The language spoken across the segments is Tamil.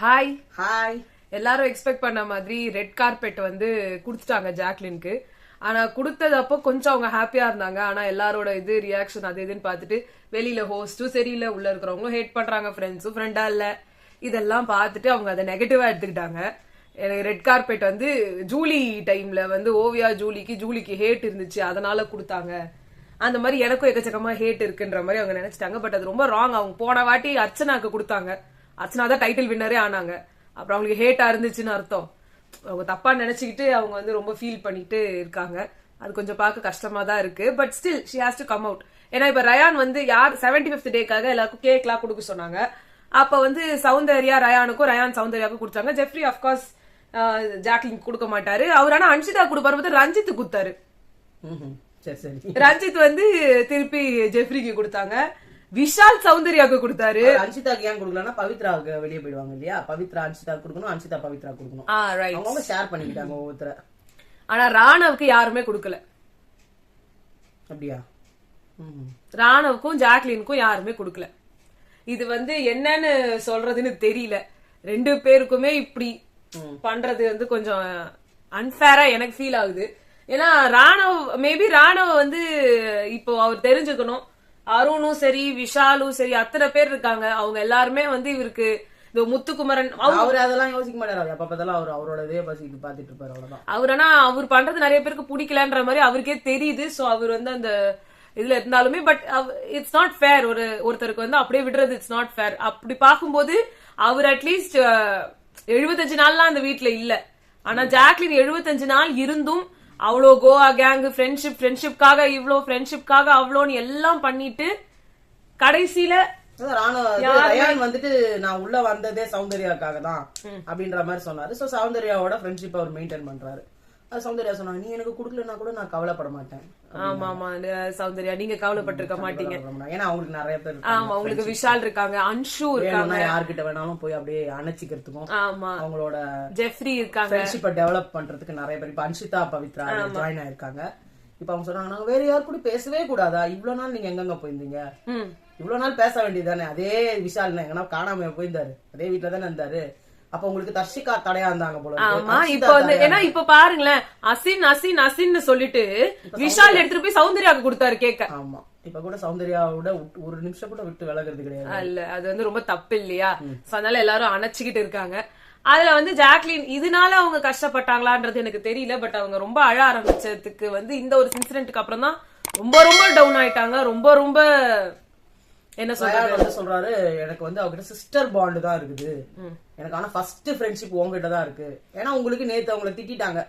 Hi hi. எல்லாரும் எக்ஸ்பெக்ட் பண்ண மாதிரி ரெட் கார்பெட் வந்து குடுத்துட்டாங்க ஜாக்லினுக்கு. ஆனா குடுத்தது அப்போ கொஞ்சம் அவங்க ஹாப்பியா இருந்தாங்க. ஆனா எல்லாரோட இது ரியாக்ஷன் அது இதுன்னு பார்த்துட்டு வெளியில ஹோஸ்டும் சரியில்லை, உள்ள இருக்கிறவங்களும் ஹேட் பண்றாங்க, ஃப்ரெண்ட்ஸும் ஃப்ரெண்டா இல்ல, இதெல்லாம் பார்த்துட்டு அவங்க அதை நெகட்டிவா எடுத்துக்கிட்டாங்க. எனக்கு ரெட் கார்பெட் வந்து ஜூலி டைம்ல வந்து ஓவியா ஜூலிக்கு ஹேட் இருந்துச்சு, அதனால கொடுத்தாங்க. அந்த மாதிரி எனக்கும் எக்கச்சக்கமா ஹேட் இருக்குன்ற மாதிரி அவங்க நினைச்சிட்டாங்க. பட் அது ரொம்ப ராங். அவங்க போன வாட்டி அர்ச்சனாக்கு கொடுத்தாங்க, அர்ச்சனா தான் டைட்டில் வின்னரே ஆனாங்க. அப்புறம் அவங்களுக்கு ஹேட்டா இருந்துச்சுன்னு அர்த்தம். அவங்க தப்பா நினைச்சுக்கிட்டு அவங்க வந்து ரொம்ப ஃபீல் பண்ணிட்டு இருக்காங்க. அது கொஞ்சம் பார்க்க கஷ்டமா தான் இருக்கு. But still she has to come out. ஏன்னா இப்ப ரயான் வந்து யார் 75th டேக்காக எல்லாருக்கும் கேக் எல்லாம் கொடுக்க சொன்னாங்க. அப்ப வந்து சௌந்தர்யா ரயானுக்கும், ரயான் சௌந்தர்யாவுக்கும் கொடுத்தாங்க. ஜெஃப்ரி அப்கோர்ஸ் ஜாக்லின் கொடுக்க மாட்டாரு. அவர் ஆனா அன்ஷிதா கொடுப்பாரு, ரஞ்சித் கொடுத்தாரு. ரஞ்சித் வந்து திருப்பி ஜெஃப்ரிக்கு கொடுத்தாங்க. விஷால் சௌந்தர்யாவுக்கு கொடுத்தாரு. அன்ஷிதாக்கு ஏன் கொடுக்கலன்னா பவித்ராவுக்கு வெளியே போயிடுவாங்க இல்லையா? பவித்ரா அன்ஷிதா கொடுக்கணும், அன்ஷிதா பவித்ரா கொடுக்கணும். அவங்க ஷேர் பண்ணிக்கிட்டாங்க ஒவ்வொருத்தர. ஆனா ராணவுக்கு யாருமே கொடுக்கல. அப்படியா? ராணவுக்கும் ஜாக்லினுக்கும் யாருமே கொடுக்கல. இது வந்து என்னன்னு சொல்றதுன்னு தெரியல. ரெண்டு பேருக்குமே இப்படி பண்றது வந்து கொஞ்சம் அன்ஃபேரா எனக்கு ஃபீல் ஆகுது. ஏன்னா ராணவ் வந்து இப்போ அவர் தெரிஞ்சுக்கணும், அருணும் சரி விஷாலும் சரி அத்தனை பேர் இருக்காங்க, அவங்க எல்லாருமே வந்து இவருக்கு இந்த முத்துக்குமரன் அவர் அதெல்லாம் யோசிக்க மாட்டாரு. அப்பதான் அவர் அவரோட இதே பசிக்கு பாத்துட்டு இருப்பாரு, அவ்வளவுதான். அவர் ஆனா அவர் பண்றது நிறைய பேருக்கு பிடிக்கலன்ற மாதிரி அவருக்கே தெரியுது. சோ அவர் வந்து அந்த இதுல இருந்தாலுமே பட் இட்ஸ் நாட் ஃபேர். ஒருத்தருக்கு வந்து அப்படியே விடுறது இட்ஸ் நாட் ஃபேர். அப்படி பார்க்கும்போது அவர் அட்லீஸ்ட் 75 நாள்லாம் அந்த வீட்டுல இல்ல. ஆனா ஜாக்லின் 75 நாள் இருந்தும் அவ்வளோ கோவா கேங் ஃப்ரெண்ட்ஷிப்காக இவ்வளோ, ஃப்ரெண்ட்ஷிப்காக அவ்வளோன்னு எல்லாம் பண்ணிட்டு கடைசியில ரயான் வந்துட்டு நான் உள்ள வந்ததே சௌந்தர்யாக்காக தான் அப்படின்ற மாதிரி சொன்னாரு. சோ சௌந்தர்யாவோட ஃப்ரெண்ட்ஷிப் அவர் மெயின்டைன் பண்றாரு. சௌந்தர்யா சொன்னாங்க, நீ எனக்கு குடுக்கலன்னா கூட நான் கவலைப்பட மாட்டேன். ஆமா ஆமா சௌந்தர்யா, நீங்க கவலைப்பட்டிருக்க மாட்டீங்க. ஏன்னா அவங்களுக்கு நிறைய பேர், ஆமா உங்களுக்கு விஷால் இருக்காங்க, அன்ஷு இருக்காங்க, யார்கிட்ட வேணாலும் போய் அப்படியே அணைச்சிக்கிறதுக்கும், ஆமா அவங்களோட ஜெஃப்ரி இருக்காங்க, ஃப்ரெண்ட்ஷிப்பை டெவலப் பண்றதுக்கு நிறைய பேர். இப்ப அன்ஷிதா பவித்ரா ஜாயின் ஆயிருக்காங்க. இப்ப அவங்க சொன்னாங்க, நாங்க வேற யாரு கூட பேசவே கூடாதா? இவ்வளவு நாள் நீங்க எங்கெங்க போயிருந்தீங்க? இவ்வளவு நாள் பேச வேண்டியதானே? அதே விஷால் எங்கன்னா காணாம போயிருந்தாரு, அதே வீட்டுல தானே இருந்தாரு. அப்ப உங்களுக்கு தர்ஷிகா தடையா இருந்தாங்க போல. ஆமா இப்ப வந்து ஏன்னா இப்ப பாருங்களேன், அசின் சொல்லிட்டு விஷால் எடுத்துட்டு போய் சௌந்தர்யாவுக்கு கொடுத்தாரு கேக்க. ஆமா இப்ப கூட சௌந்தர்யாவோட ஒரு நிமிஷம் கூட விட்டு விலகிறது கிடையாது. இல்ல அது வந்து ரொம்ப தப்பு இல்லையா? அதனால எல்லாரும் அணைச்சுக்கிட்டு இருக்காங்க. அதுல வந்து ஜாக்லின் இதனால அவங்க கஷ்டப்பட்டாங்களான்றது எனக்கு தெரியல. பட் அவங்க ரொம்ப அழ ஆரம்பிச்சதுக்கு வந்து இந்த ஒரு இன்சிடென்ட்க்கு அப்புறம் தான் ரொம்ப ரொம்ப டவுன் ஆயிட்டாங்க. ரொம்ப ரொம்ப என்ன சொல்றாரு, எனக்கு வந்து அவகிட்ட சிஸ்டர் பாண்ட் தான் இருக்குது, எனக்கு ஆனா ஃபர்ஸ்ட் ஃப்ரெண்ட்ஷிப் உங்ககிட்ட தான் இருக்கு. ஏன்னா உங்களுக்கு நேத்து அவங்களை திட்டாங்க,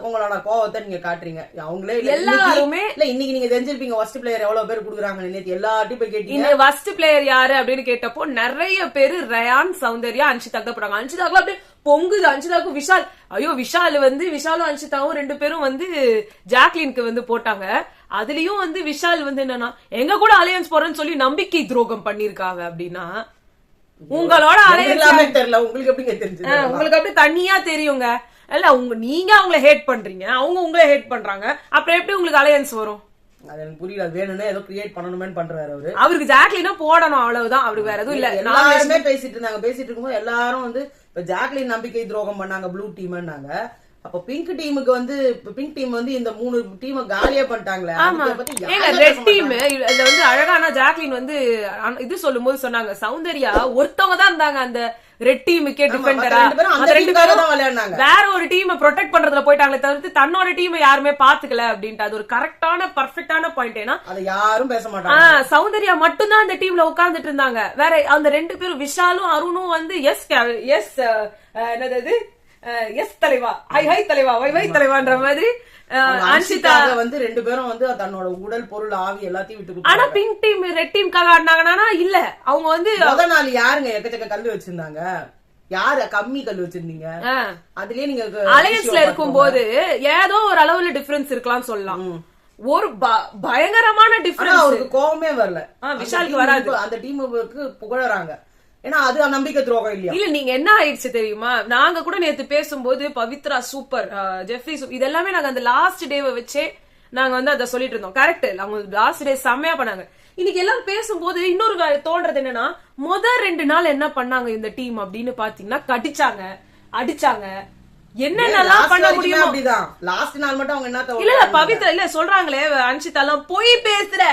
உங்களோட கோவத்தை நீங்க காட்டுறீங்க. அவங்களே எல்லாருமே இல்ல, இன்னைக்கு நீங்க தெரிஞ்சிருப்பீங்க ஃபர்ஸ்ட் பிளேயர் எவ்வளவு பேர் குடுக்குறாங்க. நேத்து எல்லார்ட்டையும் போய் கேட்டீங்க ஃபர்ஸ்ட் பிளேயர் யாரு அப்படின்னு கேட்டப்போ நிறைய பேரு ரயான் சௌந்தர்யா அன்ஷிதாக்கு தான் போட்டாங்க. அன்ஷிதாக்கு அப்படியே பொங்குது. அன்ஷிதாக்கும் விஷால், ஐயோ விஷால் வந்து விஷாலும் அன்ஷிதாவும் ரெண்டு பேரும் வந்து ஜாக்லினுக்கு வந்து போட்டாங்க. அதுலயும் வந்து விஷால் வந்து என்னன்னா எங்க கூட அலையன்ஸ் போறேன்னு சொல்லி நம்பிக்கை துரோகம் பண்ணிருக்காங்க. அப்படின்னா உங்களோட அலையன்ஸ் தெரியல, உங்களுக்கு எப்படி தெரிஞ்சு? உங்களுக்கு அப்படியே தனியா தெரியுங்க. இல்ல நீங்க அவங்கள ஹேட் பண்றீங்க, அவங்க உங்களை ஹேட் பண்றாங்க, அப்புறம் எப்படி உங்களுக்கு அலையன்ஸ் வரும்? அது எனக்கு புரியல. வேணும்னே ஏதோ கிரியேட் பண்ணணுமே பண்றாரு அவரு. அவருக்கு ஜாக்லினா போடணும், அவ்வளவுதான். அவருக்கு வேற எதுவும் இல்ல. எல்லாருமே பேசிட்டு இருந்தாங்க. பேசிட்டு இருக்கும்போது எல்லாரும் வந்து ஜாக்லின் நம்பிக்கை துரோகம் பண்ணாங்க, ப்ளூ டீம்னாங்க. அப்ப பிங்க் டீமுக்கு வந்து பிங்க் டீம் வந்து இந்த 3 டீமை காலியா பண்ணிட்டாங்களே. ரெட் டீம் இதுல வந்து அழகான ஜாக்லின் வந்து இது சொல்லும் போது சொன்னாங்க, சௌந்தர்யா ஒருத்தவங்க தான் இருந்தாங்க அந்த ரெட் டீமுக்கே டிஃபெண்டரா. வேற ஒரு டீமை ப்ரொடெக்ட் பண்றதுல போயிட்டாங்களே தவிர்த்து தன்னோட டீமை யாருமே பாத்துக்கல அப்படின்ட்டு. அது ஒரு கரெக்டான பர்ஃபெக்டான பாயிண்ட். ஏன்னா யாரும் பேச மாட்டாங்க, சௌந்தர்யா மட்டும்தான் அந்த டீம்ல உட்கார்ந்துட்டு இருந்தாங்க. வேற அந்த ரெண்டு பேரும் விஷாலும் அருணும் வந்து எஸ் என்னது எஸ் தலைவா, ஹை தலைவா, வை தலைவான்ற மாதிரி அன்ஷிதா வந்து ரெண்டு பேரும் வந்து தன்னோட உடல் பொருள் ஆவி எல்லாத்தையும் விட்டு. ஆனா பிங்க் டீம் ரெட் டீம்காக ஆடினாங்கன்னா இல்ல, அவங்க வந்து முத நாள் யாருங்க எக்கச்சக்க கல்லு வச்சிருந்தாங்க, யாரு கம்மி கல்லு வச்சிருந்தீங்க? அதுலயே நீங்க அலையன்ஸ்ல இருக்கும் போது ஏதோ ஒரு அளவுல டிஃபரன்ஸ் இருக்கலாம் சொல்லலாம். ஒரு பயங்கரமான டிஃபரன்ஸ். அவருக்கு கோவமே வரல, விஷாலுக்கு வராது. அந்த டீமுக்கு புகழறாங்க. ஏன்னா அது நம்பிக்கை துரோகம் இல்லையா? இல்ல நீங்க என்ன ஆயிடுச்சு தெரியுமா? நாங்க கூட நேத்து பேசும்போது பவித்ரா சூப்பர், ஜெஃப்ரி இதெல்லாமே நாங்க அந்த லாஸ்ட் டேவை வச்சே நாங்க வந்து அதை சொல்லிட்டு இருந்தோம். கரெக்ட், அவங்க லாஸ்ட் டே செம்மையா பண்ணாங்க. இன்னைக்கு எல்லாம் பேசும்போது இன்னொரு தோன்றது என்னன்னா, முதல் 2 நாள் என்ன பண்ணாங்க இந்த டீம் அப்படின்னு பாத்தீங்கன்னா, கடிச்சாங்க, அடிச்சாங்க, என்னென்னலாம் பண்ண முடியும். அப்படிதான் லாஸ்ட் நாள் மட்டும் அவங்க என்ன இல்ல பவித்ரா இல்ல சொல்றாங்களே, அன்ஷிதா எல்லாம் போய் பேசுற,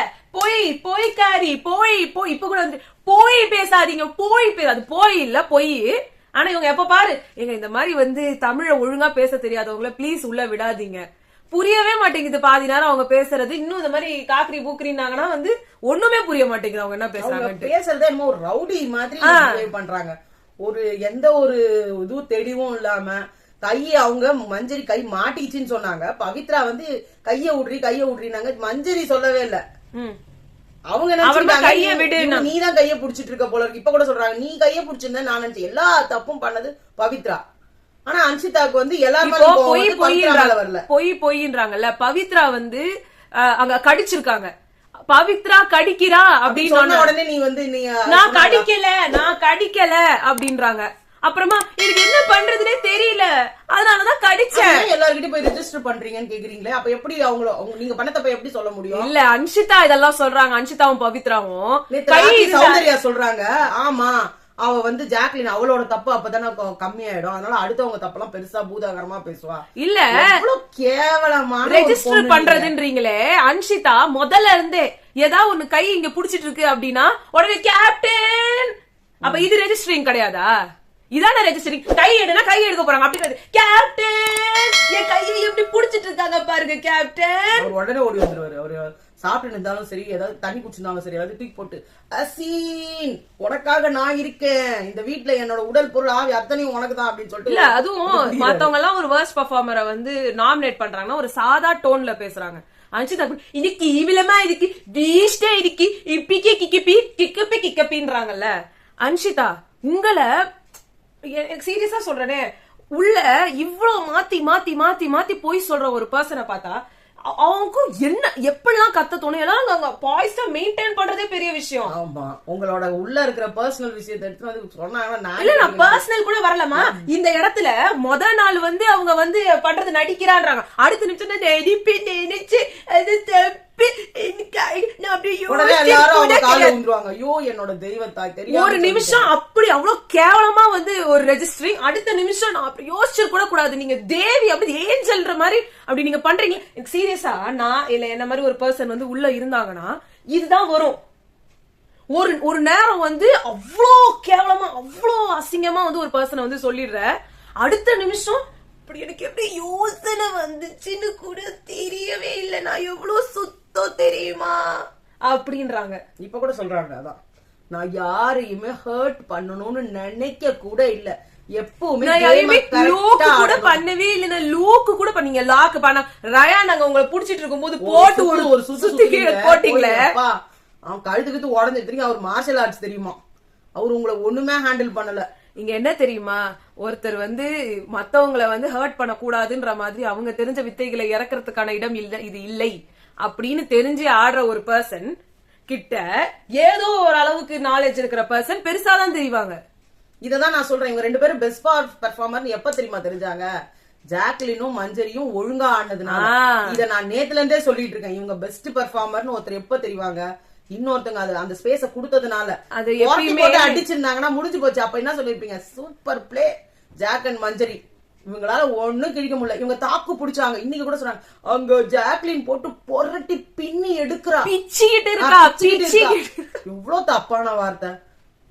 போய்க்காரி, இப்ப கூட வந்து போய் பேசாதீங்க, அது போய் இல்ல பொய். ஆனா இவங்க எப்ப பாரு எங்க இந்த மாதிரி வந்து தமிழ ஒழுங்கா பேச தெரியாதவங்கள ப்ளீஸ் உள்ள விடாதீங்க. புரியவே மாட்டேங்குது பாதி நேரம் அவங்க பேசுறது. இன்னும் இந்த மாதிரி காக்கரி பூக்கரினாங்கன்னா வந்து ஒண்ணுமே புரிய மாட்டேங்குது அவங்க என்ன பேசுறாங்க. பேசுறதே என்னமோ ரவுடி மாதிரி பண்றாங்க. ஒரு எந்த ஒரு இதுவும் தெளிவும் இல்லாம அவங்க மஞ்சரி கை மாட்டிச்சுன்னு சொன்னாங்க. பவித்ரா வந்து கைய விடுறினாங்க. மஞ்சரி சொல்லவே இல்ல. அவங்க நீதான் கைய புடிச்சிட்டு இருக்க போல இருக்கு. இப்ப கூட சொல்றாங்க நீ கைய புடிச்சிருந்த. நான் நினைச்சேன் எல்லா தப்பும் பண்ணது பவித்ரா. ஆனா அன்ஷிதாக்கு வந்து எல்லாரும் பொய்ன்றாங்கல்ல. பவித்ரா வந்து அங்க கடிச்சிருக்காங்க. பவித்ரா கடிக்கிறா அப்படின்னு சொன்ன உடனே நீ வந்து நான் கடிக்கல அப்படின்றாங்க. அப்புறமா எனக்கு என்ன பண்றதுனே தெரியல, அதனாலதான் கடிச்சேன். எல்லார்கிட்டயும் போய் ரெஜிஸ்டர் பண்றீங்கன்னு கேக்குறீங்களே, அப்ப எப்படி நீங்க பண்ண தப்ப எப்படி சொல்ல முடியும்? இல்ல அன்ஷிதா இதெல்லாம் சொல்றாங்க. அன்ஷிதாவும் பவித்ராவும் சௌந்தர்யா சொல்றாங்க, ஆமா அவ வந்து ஜாக்லின் அவளோட தப்பு அப்பதானே கம்மியாயிடும், அதனால அடுத்தவங்க தப்பெல்லாம் பெருசா பூதாகரமா பேசுவா. இல்ல கேவலமான ரெஜிஸ்டர் பண்றதுன்றீங்களே. அன்ஷிதா முதல்ல இருந்தே ஏதாவது ஒண்ணு கை இங்க புடிச்சிட்டு இருக்கு அப்படின்னா உடனே கேப்டன். அப்ப இது ரெஜிஸ்டரிங் கிடையாதா? இதான ரெஜிஸ்டரிங். கை எடுக்க போறாங்க அப்படின்றது. கேப்டன் என் கையை எப்படி புடிச்சிட்டு இருக்காங்க பாருங்க கேப்டன். உடனே ஓடி வந்துருவாரு. அவரு சாப்பிட்டு இருந்தாலும் சரி, ஏதாவது தண்ணி குடிச்சிருந்தாலும் சரி, ஏதாவது தூக்கி போட்டு அசீன் உனக்காக நான் இருக்கேன், இந்த வீட்டுல என்னோட உடல் பொருள் ஆவி அத்தனையும் உனக்கு தான் அப்படின்னு சொல்லிட்டு. இல்ல அதுவும் மத்தவங்க எல்லாம் ஒரு வேர்ஸ்ட் பெர்ஃபார்மரை வந்து நாமினேட் பண்றாங்கன்னா ஒரு சாதா டோன்ல பேசுறாங்க. அன்ஷிதா இதுக்கு இவிலமா இதுக்கு வீஷ்டே இதுக்கு இப்பிக்கி கிக்கிப்பி கிக்கப்பி கிக்கப்பின்றாங்கல்ல. அன்ஷிதா உங்களை எனக்கு சீரியஸா சொல்றேனே, உள்ள இவ்வளவு மாத்தி மாத்தி மாத்தி மாத்தி போய் சொல்ற ஒரு பர்சனை பார்த்தா அவங்களுக்கும் என்ன எப்படிலாம் கத்த தோணும். எல்லாம் பாய்ஸா மெயின்டைன் பண்றதே பெரிய விஷயம். ஆமா, உங்களோட உள்ள இருக்கிற பர்சனல் விஷயத்தை எடுத்து வந்து சொன்னாங்கன்னா இல்ல நான் பர்சனல் கூட வரலமா. இந்த இடத்துல முத நாள் வந்து அவங்க வந்து பண்றது நடிக்கிறான்றாங்க. அடுத்த நிமிஷம் நினைச்சு அது தப்பு ஒரு நிமிஷம் அப்படி அவ்வளவு கேவலமா வந்து ஒரு ரெஜிஸ்டரிங். அடுத்த நிமிஷம் நான் அப்படி யோசிச்சு கூட கூடாது. நீங்க தேவி அப்படி ஏஞ்சல்ன்ற மாதிரி அப்படி நீங்க பண்றீங்க. சீரியஸா நான் இல்ல என்ன மாதிரி ஒரு பர்சன் வந்து உள்ள இருந்தாங்கன்னா இதுதான் வரும். ஒரு நேரம் வந்து அவ்வளோ கேவலமா அவ்வளோ அசிங்கமா வந்து ஒரு பர்சனை வந்து சொல்லிடுற. அடுத்த நிமிஷம் அப்படி எனக்கு எப்படி யோசனை வந்துச்சுன்னு கூட தெரியவே இல்லை. நான் எவ்வளவு சுத்தம் தெரியுமா அப்படின்றாங்க. இப்ப கூட சொல்றாங்க, அதான் நான் யாரையுமே ஹர்ட் பண்ணணும்னு நினைக்க கூட இல்ல. எப்பவுமே கூட பண்ணவே இல்ல. லூக்கு கூட பண்ணீங்க. லாக்கு பண்ண ரயா நாங்க உங்களை புடிச்சிட்டு இருக்கும் போது போட்டு ஒரு சுத்தி கீழே போட்டீங்களே. அவன் கழுத்துக்கு உடஞ்சிட்டு அவர் மார்ஷல் ஆர்ட்ஸ் தெரியுமா, அவரு உங்களை ஒண்ணுமே ஹேண்டில் பண்ணல. இங்க என்ன தெரியுமா, ஒருத்தர் வந்து மத்தவங்களை வந்து ஹர்ட் பண்ண கூடாதுன்ற மாதிரி அவங்க தெரிஞ்ச வித்தைகளை இறக்கிறதுக்கான இடம் இல்ல இது இல்லை அப்படின்னு தெரிஞ்சு ஆடுற ஒரு பர்சன் கிட்ட ஏதோ ஒரு அளவுக்கு நாலேஜ் இருக்கிற பர்சன் பெருசாதான் தெரிவாங்க. இததான் நான் சொல்றேன். இவங்க 2 பேரும் பெஸ்ட் பெர்ஃபார்மர் எப்ப தெரியுமா தெரிஞ்சாங்க? ஜாக்லினும் மஞ்சரியும் ஒழுங்கா ஆனதுனால. இத நான் நேத்துல இருந்தே சொல்லிட்டு இருக்கேன். இவங்க பெஸ்ட் பெர்ஃபார்மர்னு ஒருத்தர் எப்ப தெரிவாங்க? இன்னொருத்தங்க அந்த ஸ்பேஸ குடுத்ததுனால. அது அடிச்சிருந்தாங்கன்னா முடிஞ்சு போச்சு. அப்ப என்ன சொல்லிருப்பீங்க? சூப்பர் பிளே ஜாக் அண்ட் மஞ்சரி. இவங்களால ஒண்ணும் கிழிக்க முடியல. இவங்க தாக்கு பிடிச்சாங்க. இன்னைக்கு கூட சொல்றாங்க அங்க ஜாக்லின் போட்டு பொரட்டி பின்னி எடுக்கிறா, இவ்வளவு தப்பான வார்த்தை.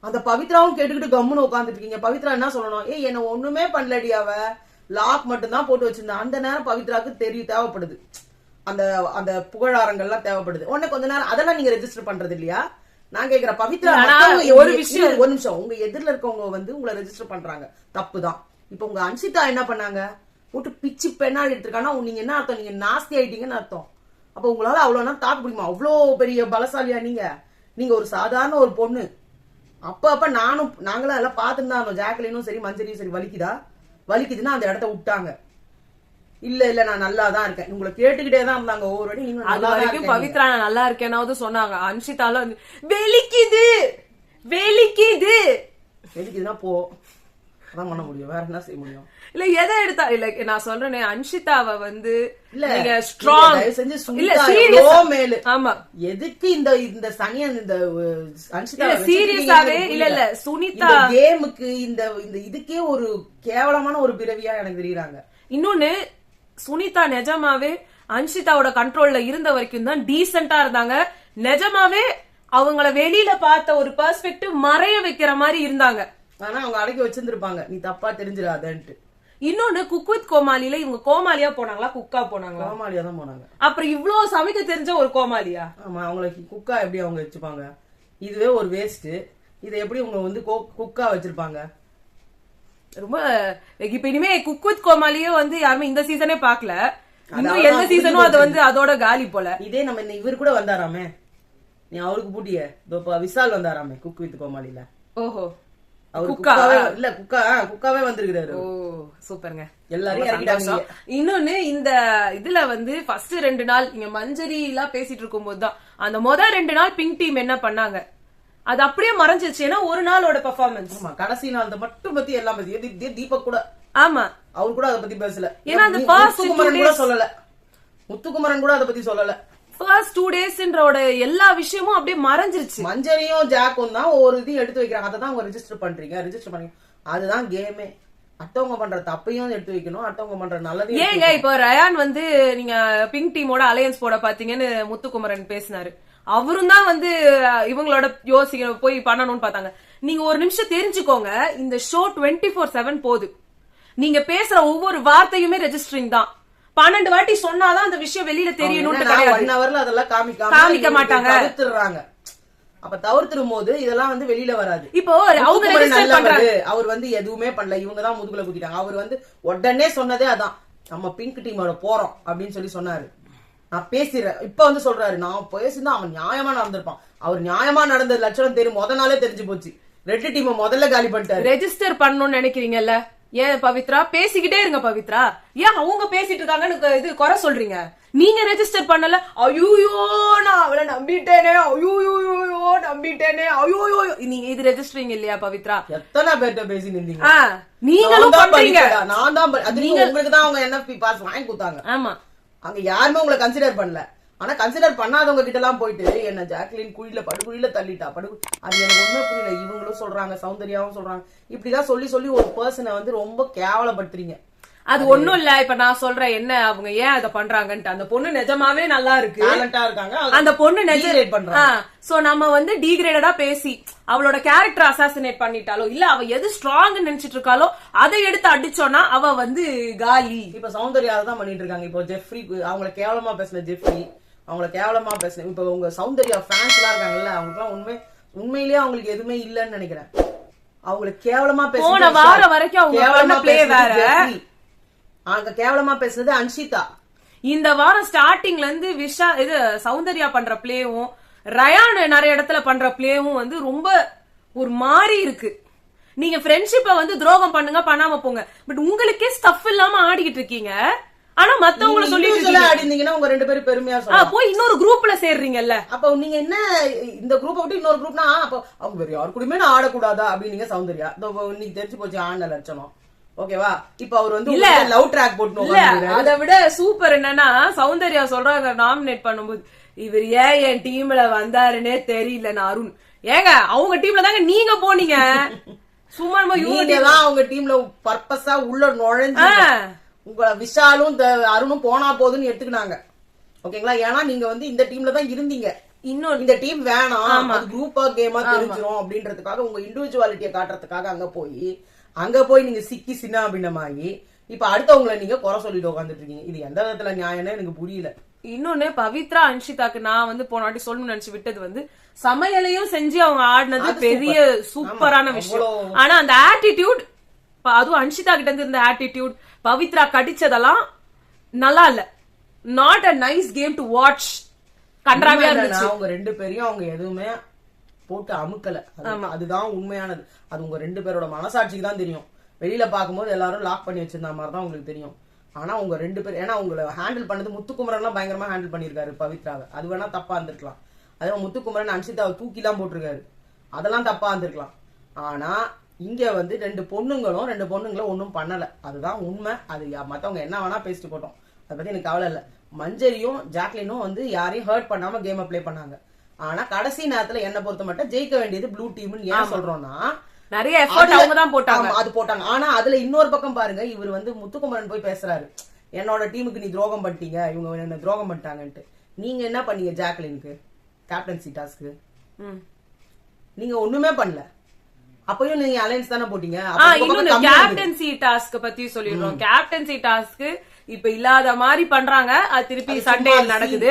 அந்த பவித்ராவும் கேட்டுக்கிட்டு கம்முன்னு உட்காந்துட்டு இருக்கீங்க. பவித்ரா என்ன சொல்லணும்? என்ன ஒண்ணுமே பண்ணலடி, அவ லாக் மட்டும் தான் போட்டு வச்சிருந்தா. அந்த நேரம் பவித்ராவுக்கு தேவைப்படுது, அந்த அந்த புகழாரங்கள்லாம் தேவைப்படுது. உடனே கொஞ்ச நேரம் அதெல்லாம் நீங்க ரெஜிஸ்டர் பண்றது இல்லையா? நான் கேக்குறேன் பவித்ரா ஒரு விஷயம், ஒரு நிமிஷம், உங்க எதிரில இருக்கவங்க வந்து உங்களை ரெஜிஸ்டர் பண்றாங்க, தப்புதான். இப்ப உங்க அன்ஷிதா என்ன பண்ணாங்க? போட்டு பிச்சு பெண்ணாடி எடுத்திருக்காங்கன்னா நீங்க என்ன அர்த்தம்? நீங்க நாஸ்தி ஆயிட்டீங்கன்னு அர்த்தம். அப்ப உங்களால அவ்வளவு நேரம் தாக்கு பிடிக்குமா? அவ்வளவு பெரிய பலசாலியா நீங்க? நீங்க ஒரு சாதாரண ஒரு பொண்ணு. அப்ப நாங்களும் எல்லாம் பாத்துட்டு தான் ஜாக்லினும் சரி மஞ்சரியும் சரி. வலிக்குதுன்னா அந்த இடத்த விட்டாங்க. இல்ல நான் நல்லா தான் இருக்கேன். உங்களை கேட்டுக்கிட்டே தான் இருந்தாங்க ஒவ்வொரு வாட்டி. நீங்க பவித்ரா நான் நல்லா இருக்கேனாவது சொன்னாங்க. அன்ஷிதால வந்து வெளிக்குதுன்னா போ அதான் பண்ண முடியும், வேற என்ன செய்ய முடியும்? இல்ல எதை எடுத்தா இல்ல நான் சொல்றேனே அன்ஷிதாவை வந்து நீங்க ஸ்ட்ராங் செஞ்சு இல்ல சீரியஸா மேல ஆமா எதுக்கு இந்த சனியன் இந்த அன்ஷிதா சீரியஸாவே இல்ல சுனிதா கேமுக்கு இந்த இதுக்கே ஒரு கேவலமான ஒரு பிறவியா எனக்கு தெரியுறாங்க. இன்னொன்னு சுனிதா நிஜமாவே அன்ஷிதாவோட கண்ட்ரோல்ல இருந்த வரைக்கும் தான் டீசென்டா இருந்தாங்க. நிஜமாவே அவங்கள வெளியில பார்த்த ஒரு பெர்ஸ்பெக்டிவ் மறைய வைக்கிற மாதிரி இருந்தாங்க. ஆனா அவங்க அடக்கி வச்சிருந்திருப்பாங்க, நீ தப்பா தெரிஞ்சிடாதன்ட்டு. இன்னொன்னு குக் வித் கோமாளில இவங்க கோமாளியா போனாங்களா குக்கா போனாங்களா? கோமாளியா தான் போனாங்க. அப்புறம் இவ்வளவு சமைக்க தெரிஞ்ச ஒரு கோமாளியா? ஆமா, அவங்களுக்கு குக்கா எப்படி அவங்க வச்சுப்பாங்க? இதுவே ஒரு வேஸ்ட். இதை எப்படி அவங்க வந்து குக்கா வச்சிருப்பாங்க? ரொம்ப இப்ப இனிமே குக் வித் கோமாளியே வந்து யாருமே இந்த சீசனே பாக்கல. இன்னும் எந்த சீசனும் அது வந்து அதோட காலி போல. இதே நம்ம இவர் கூட வந்தாராமே, நீ அவருக்கு பூட்டிய விசால் வந்தாராமே குக் வித் கோமாளில. ஓஹோ, குக்காவே வந்திருக்காரு. ஓ சூப்பருங்க, எல்லாரும். இன்னொன்னு இந்த இதுல வந்து ஃபர்ஸ்ட் 2 நாள் இங்க மஞ்சரி எல்லாம் பேசிட்டு இருக்கும் போதுதான் அந்த முதல் 2 நாள் பிங்க் டீம் என்ன பண்ணாங்க அது அப்படியே மறைஞ்சிருச்சு. ஏன்னா ஒரு நாளோட பெர்ஃபார்மன்ஸ். கடைசி நாள் மட்டும் பத்தி எல்லாம் பத்தி தீபக் கூட ஆமா அவர் கூட அதை பத்தி பேசல. ஏன்னா அந்த முத்துக்குமரன் கூட சொல்லல, முத்துக்குமரன் கூட அதை பத்தி சொல்லல. ஃபர்ஸ்ட் 2 டேஸ்ன்றோட எல்லா விஷயமும் அப்படியே மறைஞ்சிருச்சு. மஞ்சரியும் ஜாக்கும் தான் ஒவ்வொரு இதையும் எடுத்து வைக்கிறாங்க. அதை தான் அவங்க ரெஜிஸ்டர் பண்றீங்க. அதுதான் கேமே. அடுத்தவங்க பண்ற தப்பையும் எடுத்து வைக்கணும், அடுத்தவங்க பண்ற நல்லதையும். ஏங்க இப்ப ரயான் வந்து நீங்க பிங்க் டீமோட அலையன்ஸ் போட பாத்தீங்கன்னு முத்துக்குமரன் பேசினாரு. அவரும் தான் வந்து இவங்களோட யோசிக்க போய் பண்ணணும்னு பார்த்தாங்க. நீங்க ஒரு நிமிஷம் தெரிஞ்சுக்கோங்க, இந்த ஷோ 24/7 போகுது. நீங்க பேசுற ஒவ்வொரு வார்த்தையுமே ரெஜிஸ்டரிங் தான். 12 வாட்டி சொன்னாதான் அந்த விஷயம் வெளியில தெரியணும்னு கிடையாது. 1 ஹவர்ல அதெல்லாம் காமிக்க மாட்டாங்க, தவிர்த்துறாங்க. அப்ப தவிர்த்துரும் போது இதெல்லாம் வந்து வெளியில வராது. இப்போ அவங்க ரெஜிஸ்டர் பண்றாங்க, அவர் வந்து எதுவுமே பண்ணல, இவங்க தான் முதுகுல குத்திட்டாங்க. அவர் வந்து உடனே சொன்னதே அதான், நம்ம பிங்க் டீமோட போறோம் அப்படின்னு சொல்லி சொன்னாரு. நான் பேசுறேன் இப்ப வந்து சொல்றாரு, நான் பேசினா அவன் நியாயமா நடந்திருப்பான். அவர் நியாயமா நடந்த லட்சணம் தெரியும், முத நாளே தெரிஞ்சு போச்சு. ரெட் டீம் முதல்ல காலி பண்ணிட்டாரு. ரெஜிஸ்டர் பண்ணணும்னு நினைக்கிறீங்கல்ல, ஏன் பவித்ரா பேசிக்கிட்டே இருங்க பவித்ரா, ஏன் அவங்க பேசிட்டு இருக்காங்கன்னு இது குறை சொல்றீங்க? நீங்க ரெஜிஸ்டர் பண்ணல, ஐயோயோ நான் அவளை நம்பிட்டேனே, ஐயோயோ நம்பிட்டேனே, ஐயோயோ. நீங்க இது ரெஜிஸ்டரிங் இல்லையா பவித்ரா? எத்தனை பேர்ட்ட பேசி நின்றீங்க? நீங்களும் பண்றீங்க. நான் தான் உங்களுக்கு தான் அவங்க என்ன பாஸ் வாங்கி கொடுத்தாங்க. ஆமா, அங்க யாருமே உங்களை கன்சிடர் பண்ணல. ஆனா கன்சிடர் பண்ணாதவங்க கிட்ட எல்லாம் போயிட்டு என்ன ஜாக்லின் படுகுழியில தள்ளிட்டா அது எனக்கு ஒண்ணுமே புரியல. இவங்களும் சொல்றாங்க, சௌந்தர்யாவும் சொல்றாங்க, இப்படிதான் சொல்லி ஒரு பர்சனை வந்து ரொம்ப கேவலப்படுத்துறீங்க. அது ஒண்ணும் இல்ல. இப்ப நான் சொல்றேன் என்ன அவங்க ஏன் அதை பண்றாங்கன்ட்டு. அந்த பொண்ணு நிஜமாவே நல்லா இருக்கு, இருக்காங்க. அந்த பொண்ணு சோ நம்ம வந்து டீகிரேடா பேசி அவளோட கேரக்டர் அசாசினேட் பண்ணிட்டாலோ இல்ல அவ எது ஸ்ட்ராங் நினைச்சிட்டு இருக்காலோ அதை எடுத்து அடிச்சோன்னா அவ வந்து காலி. இப்ப சௌந்தர்யாவை தான் பண்ணிட்டு இருக்காங்க. இப்போ ஜெஃப்ரி அவங்கள கேவலமா பேசின ஜெஃப்ரி, அவங்கள கேவலமா பேசின இப்ப உங்க சௌந்தர்யா ஃபேன்ஸ் எல்லாம் இருக்காங்கல்ல, அவங்களுக்கு எல்லாம் உண்மையிலேயே அவங்களுக்கு எதுவுமே இல்லன்னு நினைக்கிறேன். அவங்களுக்கு கேவலமா போன வாரம் வரைக்கும் அவங்க பிளே வேற, அங்க கேவலமா பேசுனது அன்ஷிதா. இந்த வாரம் ஸ்டார்டிங்ல இருந்து இது சௌந்தர்யா பண்ற பிளேவும் ரயான் நிறைய இடத்துல பண்ற பிளேவும் வந்து ரொம்ப ஒரு மாறி இருக்கு. நீங்க ஃப்ரெண்ட்ஷிப்ப வந்து துரோகம் பண்ணுங்க, பண்ணாம போங்க, பட் உங்களுக்கே ஸ்டஃப் இல்லாம ஆடிக்கிட்டு இருக்கீங்க. ஆனா மத்தவங்கள சொல்லிட்டு ஆடிந்தீங்கன்னா உங்க 2 பேரும் பெருமையா சொல்லலாம். போய் இன்னொரு குரூப்ல சேர்றீங்கல்ல, அப்ப நீங்க என்ன இந்த குரூப் விட்டு இன்னொரு குரூப்னா அப்ப அவங்க வேற யாரு கூடயுமே நான் ஆடக்கூடாதா அப்படின்னு சௌந்தர்யா இன்னைக்கு தெரிஞ்சு போச்சு ஆண்ட லட்சணம். ஓகேவா? இப்ப அவர் வந்து இல்ல லவ் ட்ராக் போட்டு அதை விட சூப்பர் என்னன்னா சௌந்தர்யா சொல்றாங்க நாமினேட் பண்ணும்போது, இவர் ஏன் என் டீம்ல வந்தாருன்னே தெரியல அருண். ஏங்க அவங்க டீம்ல தாங்க நீங்க போனீங்க, சும்மா இவங்கதான் அவங்க டீம்ல பர்பஸா உள்ள நுழைஞ்சு உங்க விஷாலும் அருணும் போனா போதுன்னு எடுத்துக்கினாங்க. ஓகேங்களா? ஏன்னா நீங்க வந்து இந்த டீம்ல தான் இருந்தீங்க. இன்னும் இந்த டீம் வேணாம், குரூப்பா கேமா தெரிஞ்சிரும் அப்படின்றதுக்காக உங்க இண்டிவிஜுவாலிட்டியை காட்டுறதுக்காக அங்க போய் நீங்க சிக்கி சின்ன பின்னமாகி இப்ப அடுத்தவங்களை நீங்க குறை சொல்லிட்டு உட்காந்துட்டு இருக்கீங்க. இது எந்த விதத்துல நியாயம்னு எனக்கு புரியல. இன்னொன்னு பவித்ரா அன்ஷிதாக்கு நான் வந்து போன வாட்டி சொல்லணும்னு நினைச்சு விட்டது வந்து சமையலையும் செஞ்சு அவங்க ஆடினது பெரிய சூப்பரான விஷயம். ஆனா அந்த ஆட்டிடியூட், அதுவும் அன்ஷிதா கிட்ட இருந்து இருந்த ஆட்டிடியூட் பவித்ரா கடிச்சதெல்லாம் நல்லா இல்ல. Not a nice game to watch. கன்றாவியா இருந்துச்சு. அவங்க 2 பேரையும் அவங்க எதுவுமே போட்டு அமுக்கல. அதுதான் உண்மையானது. அது உங்க 2 பேரோட மனசாட்சிக்கு தான் தெரியும். வெளியில பாக்கும்போது எல்லாரும் லாக் பண்ணி வச்சிருந்த மாதிரி தான் உங்களுக்கு தெரியும். ஆனா உங்க 2 பேர், ஏன்னா உங்களை ஹேண்டில் பண்ணது முத்துக்குமரன் எல்லாம் பயங்கரமா ஹேண்டில் பண்ணிருக்காரு பவித்ராவை. அது வேணா தப்பா இருந்திருக்கலாம். அதே முத்துக்குமரன் அன்ஷிதாவை தூக்கி எல்லாம் போட்டிருக்காரு, அதெல்லாம் தப்பா இருந்திருக்கலாம். ஆனா இங்க வந்து ரெண்டு பொண்ணுங்களும் ஒன்னும் பண்ணல, அதுதான் உண்மை. அது மத்தவங்க என்ன வேணா பேசிட்டு போட்டோம், அதை பத்தி எனக்கு கவலை இல்ல. மஞ்சரியும் ஜாக்லினும் வந்து யாரையும் ஹர்ட் பண்ணாம கேமை பிளே பண்ணாங்க. ஆனா கடைசி நேரத்துல என்ன பொறுத்த மட்டும் ஜெயிக்க வேண்டியது ப்ளூ டீம்னு ஏன் சொல்றோம்னா, நிறைய எஃபோர்ட் அவங்க தான் போட்டாங்க. அது போட்டாங்க. ஆனா அதுல இன்னொரு பக்கம் பாருங்க, இவர் வந்து முத்துக்குமரன் போய் பேசுறாரு, என்னோட டீமுக்கு நீ துரோகம் பண்ணிட்டீங்க, இவங்க என்ன துரோகம் பண்ணிட்டாங்கன்ட்டு. நீங்க என்ன பண்ணீங்க ஜாக்லினுக்கு கேப்டன்சி டாஸ்க்கு? நீங்க ஒண்ணுமே பண்ணல. அப்பயும் நீங்க அலைன்ஸ் தானே போட்டீங்க. கேப்டன்சி டாஸ்க் பத்தி சொல்லிடுறோம். கேப்டன்சி டாஸ்க் இப்ப இல்லாத மாதிரி பண்றாங்க. அது திருப்பி சண்டே நடக்குது,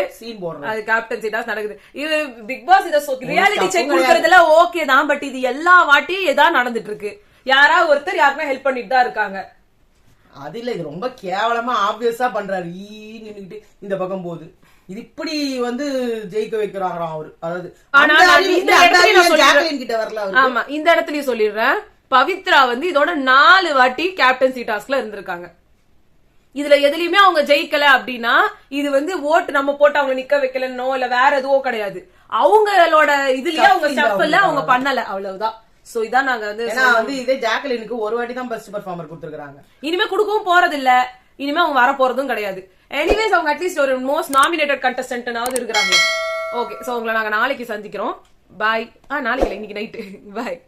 அது கேப்டன்சி டாஸ்க் நடக்குது. இது பிக் பாஸ் இத ரியாலிட்டி செக் கொடுக்கறதுல ஓகே தான். பட் இது எல்லா வாட்டியும் ஏதாவது நடந்துட்டு இருக்கு. யாராவது ஒருத்தர் யாருன்னா ஹெல்ப் பண்ணிட்டு தான் இருக்காங்க. அது இல்ல, இது ரொம்ப கேவலமா ஆப்வியஸா பண்றாரு. நின்னுட்டு இந்த பக்கம் போகுது, இது இப்படி வந்து ஜெயிக்க வைக்கிறாராம் அவரு. அதாவது ஆமா, இந்த இடத்துலயும் சொல்லிடுறேன், பவித்ரா வந்து இதோட 4 வாட்டி கேப்டன்சி டாஸ்க்ல இருந்திருக்காங்க. இதுல எதுலயுமே அவங்க ஜெயிக்கல அப்படின்னா இது வந்து ஓட்டு நம்ம போட்டு அவங்க நிக்க வைக்கலன்னோ இல்ல வேற எதுவோ கிடையாது. அவங்களோட இதுலயே அவங்க ஸ்டெப்ல அவங்க பண்ணல, அவ்வளவுதான். சோ இதான் நாங்க வந்து இதே ஜாக்லினுக்கு ஒரு வாட்டி தான் பெஸ்ட் பெர்ஃபார்மர் கொடுத்திருக்காங்க. இனிமே கொடுக்கவும் போறது இல்ல, இனிமே அவங்க வர போறதும் கிடையாது. எனிவேஸ் அவங்க அட்லீஸ்ட் ஒரு மோஸ்ட் நாமினேட்டட் கண்டஸ்டன்ட்னாவது இருக்கிறாங்க. ஓகே, சோ உங்களை நாங்க நாளைக்கு சந்திக்கிறோம். பாய். நாளைக்கு இல்ல, இன்னைக்கு நைட்டு. பாய்.